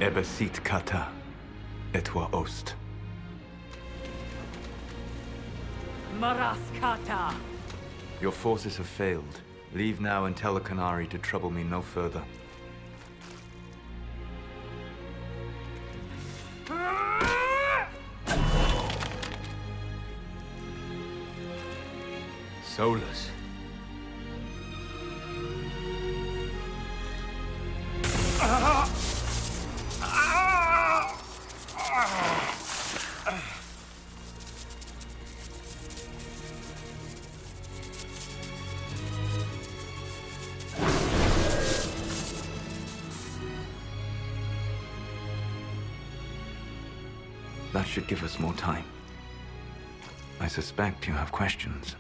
Ebesit kata, etwa ost. Maraskata! Your forces have failed. Leave now and tell the Qunari to trouble me no further. Solas. That should give us more time. I suspect you have questions.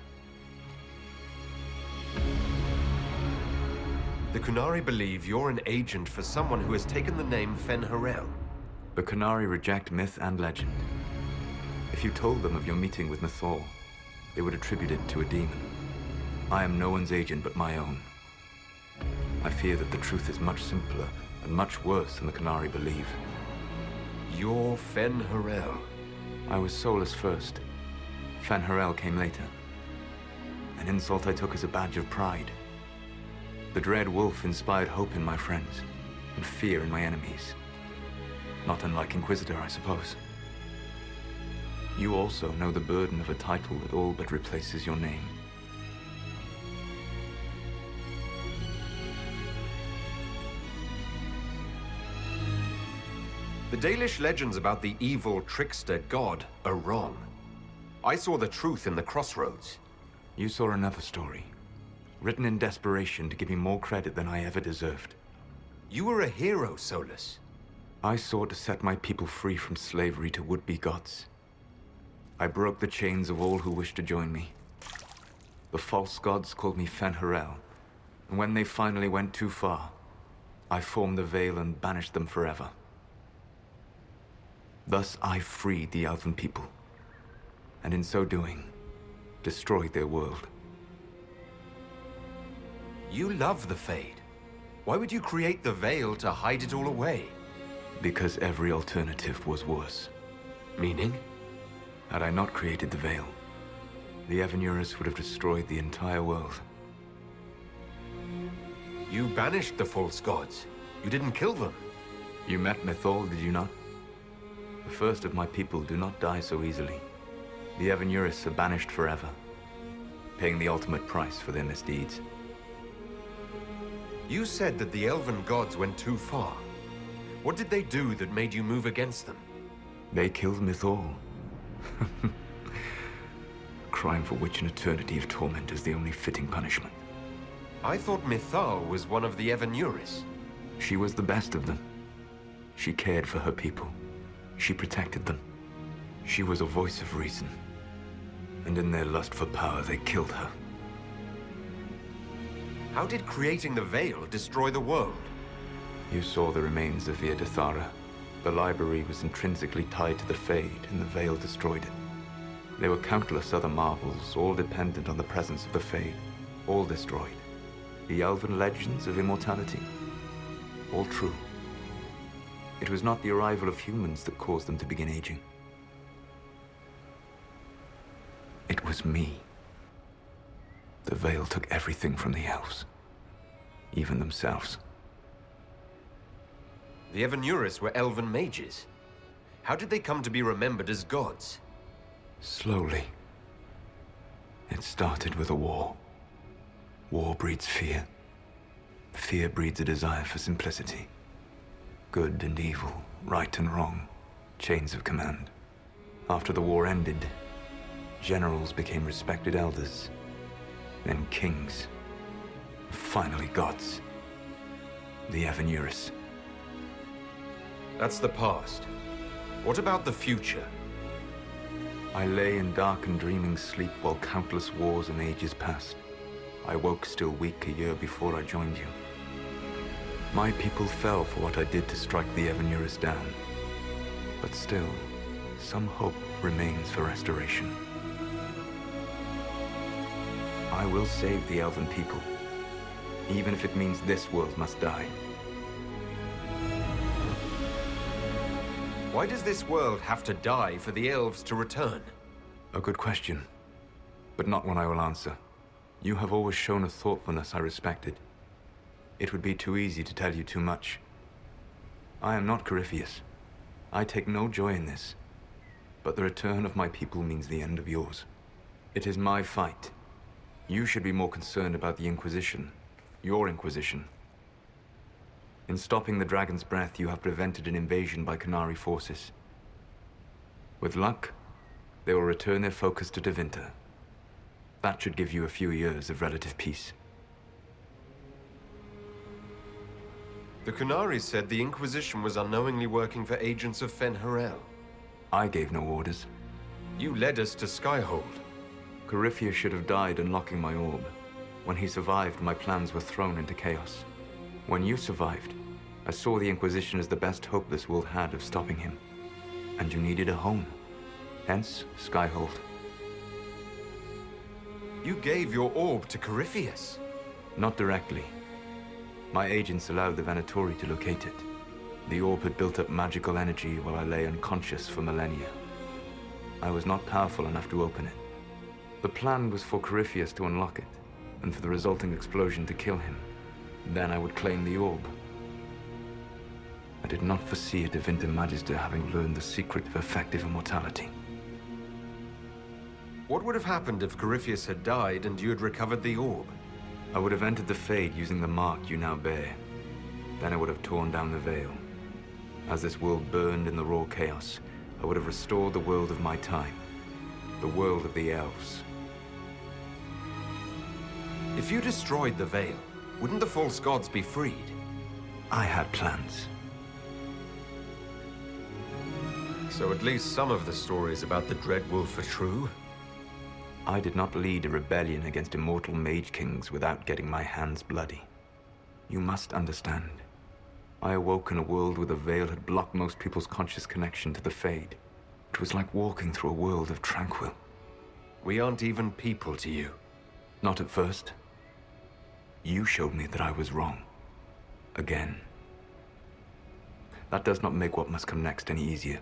The Qunari believe you're an agent for someone who has taken the name Fen'harel. The Qunari reject myth and legend. If you told them of your meeting with Mythal, they would attribute it to a demon. I am no one's agent but my own. I fear that the truth is much simpler and much worse than the Qunari believe. You're Fen'harel. I was Solas first. Fen'harel came later. An insult I took as a badge of pride. The dread wolf inspired hope in my friends, and fear in my enemies. Not unlike Inquisitor, I suppose. You also know the burden of a title that all but replaces your name. The Dalish legends about the evil trickster god are wrong. I saw the truth in the crossroads. You saw another story, written in desperation to give me more credit than I ever deserved. You were a hero, Solas. I sought to set my people free from slavery to would-be gods. I broke the chains of all who wished to join me. The false gods called me Fen'harel, and when they finally went too far, I formed the Veil and banished them forever. Thus I freed the elven people, and in so doing, destroyed their world. You love the Fade. Why would you create the Veil to hide it all away? Because every alternative was worse. Meaning? Had I not created the Veil, the Evanurus would have destroyed the entire world. You banished the false gods. You didn't kill them. You met Mythal, did you not? The first of my people do not die so easily. The Evanurus are banished forever, paying the ultimate price for their misdeeds. You said that the elven gods went too far. What did they do that made you move against them? They killed Mythal. A crime for which an eternity of torment is the only fitting punishment. I thought Mythal was one of the Evanurus. She was the best of them. She cared for her people. She protected them. She was a voice of reason. And in their lust for power, they killed her. How did creating the Veil destroy the world? You saw the remains of Viddasala. The library was intrinsically tied to the Fade, and the Veil destroyed it. There were countless other marvels, all dependent on the presence of the Fade, all destroyed. The elven legends of immortality, all true. It was not the arrival of humans that caused them to begin aging. It was me. The Veil took everything from the elves, even themselves. The Evanurus were elven mages. How did they come to be remembered as gods? Slowly. It started with a war. War breeds fear. Fear breeds a desire for simplicity. Good and evil, right and wrong, chains of command. After the war ended, generals became respected elders, then kings, finally gods. The Evanuris. That's the past. What about the future? I lay in dark and dreaming sleep while countless wars and ages passed. I woke still weak a year before I joined you. My people fell for what I did to strike the Evanuris down. But still, some hope remains for restoration. I will save the elven people, even if it means this world must die. Why does this world have to die for the elves to return? A good question, but not one I will answer. You have always shown a thoughtfulness I respected. It would be too easy to tell you too much. I am not Corypheus. I take no joy in this, but the return of my people means the end of yours. It is my fight. You should be more concerned about the Inquisition, your Inquisition. In stopping the Dragon's Breath, you have prevented an invasion by Qunari forces. With luck, they will return their focus to Tevinter. That should give you a few years of relative peace. The Qunari said the Inquisition was unknowingly working for agents of Fen'harel. I gave no orders. You led us to Skyhold. Corypheus should have died unlocking my orb. When he survived, my plans were thrown into chaos. When you survived, I saw the Inquisition as the best hope this world had of stopping him. And you needed a home. Hence, Skyhold. You gave your orb to Corypheus? Not directly. My agents allowed the Venatori to locate it. The orb had built up magical energy while I lay unconscious for millennia. I was not powerful enough to open it. The plan was for Corypheus to unlock it, and for the resulting explosion to kill him. Then I would claim the orb. I did not foresee a Tevinter Magister having learned the secret of effective immortality. What would have happened if Corypheus had died and you had recovered the orb? I would have entered the Fade using the mark you now bear. Then I would have torn down the veil. As this world burned in the raw chaos, I would have restored the world of my time. The world of the elves. If you destroyed the veil, wouldn't the false gods be freed? I had plans. So at least some of the stories about the Dread Wolf are true? I did not lead a rebellion against immortal mage kings without getting my hands bloody. You must understand. I awoke in a world where the veil had blocked most people's conscious connection to the Fade. It was like walking through a world of tranquil. We aren't even people to you. Not at first. You showed me that I was wrong. Again. That does not make what must come next any easier.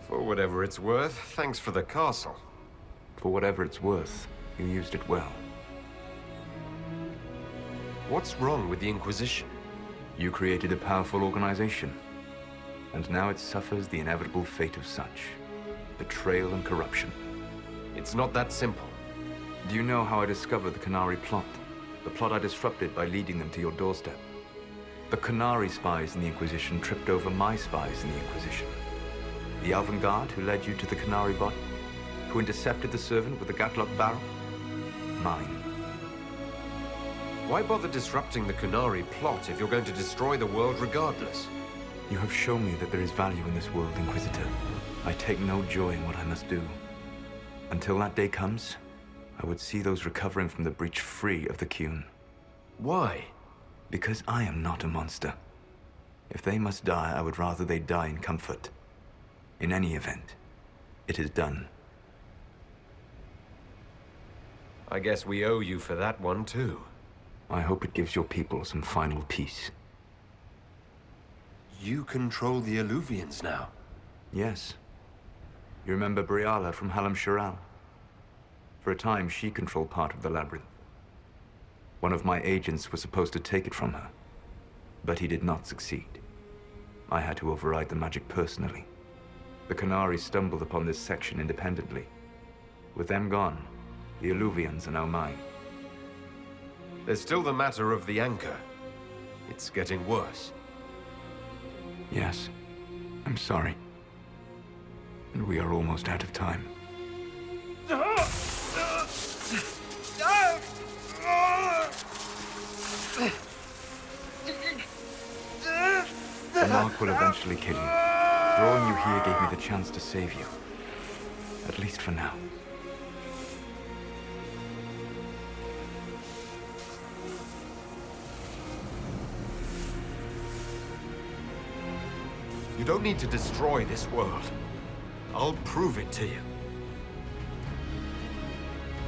For whatever it's worth, thanks for the castle. For whatever it's worth, you used it well. What's wrong with the Inquisition? You created a powerful organization, and now it suffers the inevitable fate of such. Betrayal and corruption. It's not that simple. Do you know how I discovered the Qunari plot? The plot I disrupted by leading them to your doorstep. The Qunari spies in the Inquisition tripped over my spies in the Inquisition. The Elven Guard who led you to the Qunari bot, who intercepted the servant with the Gatlock barrel? Mine. Why bother disrupting the Qunari plot if you're going to destroy the world regardless? You have shown me that there is value in this world, Inquisitor. I take no joy in what I must do. Until that day comes, I would see those recovering from the breach free of the Qun. Why? Because I am not a monster. If they must die, I would rather they die in comfort. In any event, it is done. I guess we owe you for that one, too. I hope it gives your people some final peace. You control the Eluvians now? Yes. You remember Briala from Halam-Sharal? For a time, she controlled part of the labyrinth. One of my agents was supposed to take it from her, but he did not succeed. I had to override the magic personally. The Qunari stumbled upon this section independently. With them gone, the Eluvians are now mine. There's still the matter of the anchor. It's getting worse. Yes. I'm sorry. And we are almost out of time. The mark will eventually kill you. Drawing you here gave me the chance to save you. At least for now. You don't need to destroy this world. I'll prove it to you.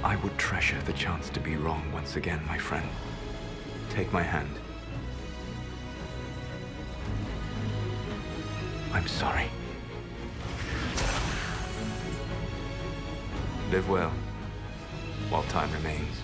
I would treasure the chance to be wrong once again, my friend. Take my hand. I'm sorry. Live well, while time remains.